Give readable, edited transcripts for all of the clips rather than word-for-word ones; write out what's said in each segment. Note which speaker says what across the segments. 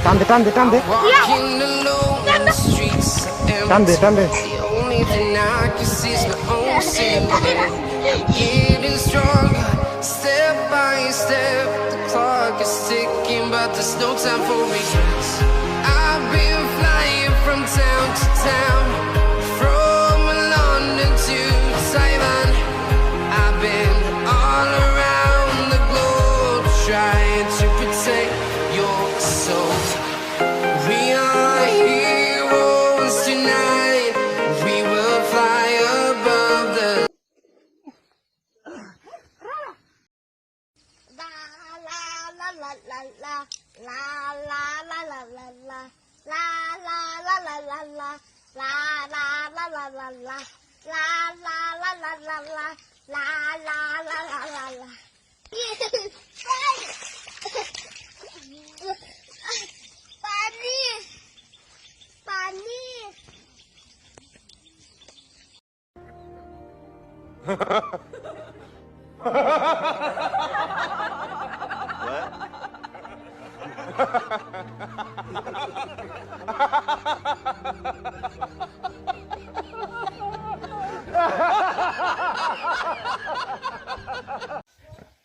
Speaker 1: টান দে টান দে টান দে টান দে
Speaker 2: Step by step, the clock is ticking, but there's no time for regrets. I've been flying from town to town, from London to Taiwan. I've been all around the globe trying to protect your soul. We are heroes tonight. We will fly above the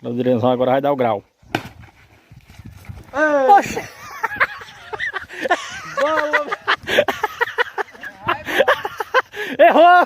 Speaker 3: Đầu tiên thôi có hai đau gào. Ê hô.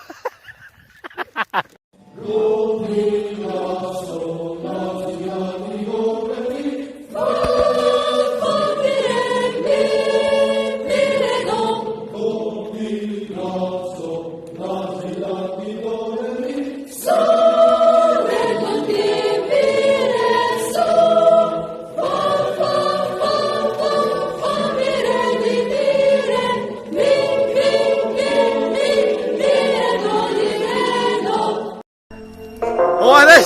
Speaker 3: Ôi đây,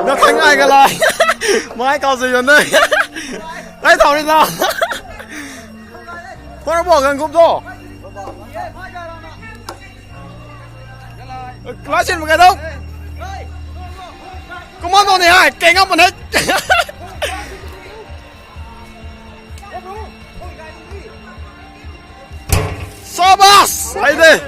Speaker 3: nó thành ai cả lời. Mới câu gì rồi đây. Đấy thầu đi nào. Thôi nó bỏ gần cúp rồi. Nói chuyện một cái đâu. Công an này hai, kẻ ngóc một hết. Sobas, hãy đi.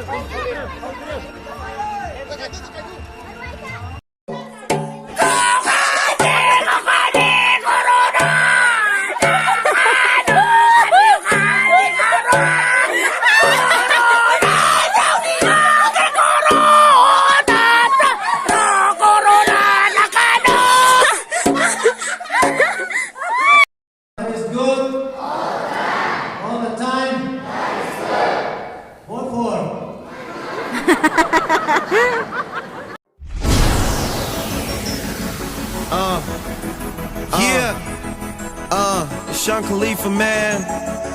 Speaker 2: Sean Khalifa, man.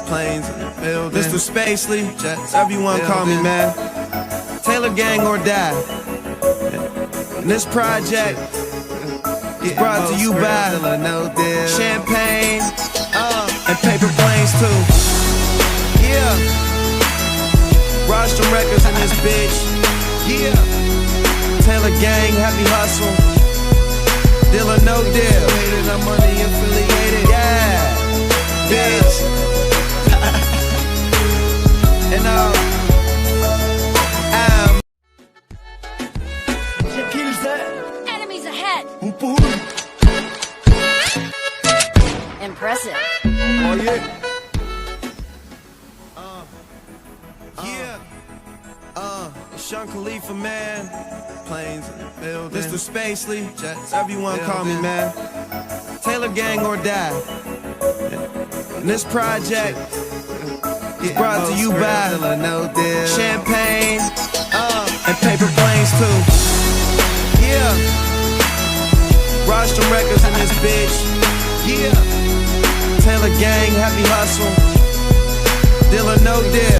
Speaker 2: Planes in the building. Mr. Spacely, Jets, everyone call me, man. Taylor Gang or die. And this project is brought to you by Champagne and Paper Planes too. Yeah. Rostrum Records in this bitch. Yeah. Taylor Gang, Happy Hustle. Deal or no deal. I'm money affiliated. Yeah. Bitch. And
Speaker 4: Enemies ahead. Impressive.
Speaker 2: Oh yeah. Yeah. Sean Khalifa, man. Planes in the building. Mr. Spacely, Jets, everyone call me, man. Taylor Gang or die. And this project is brought to you by Champagne and Paper Planes too. Yeah. Rostrum Records in this bitch. Yeah. Taylor Gang, Happy Hustle. Deal or no deal.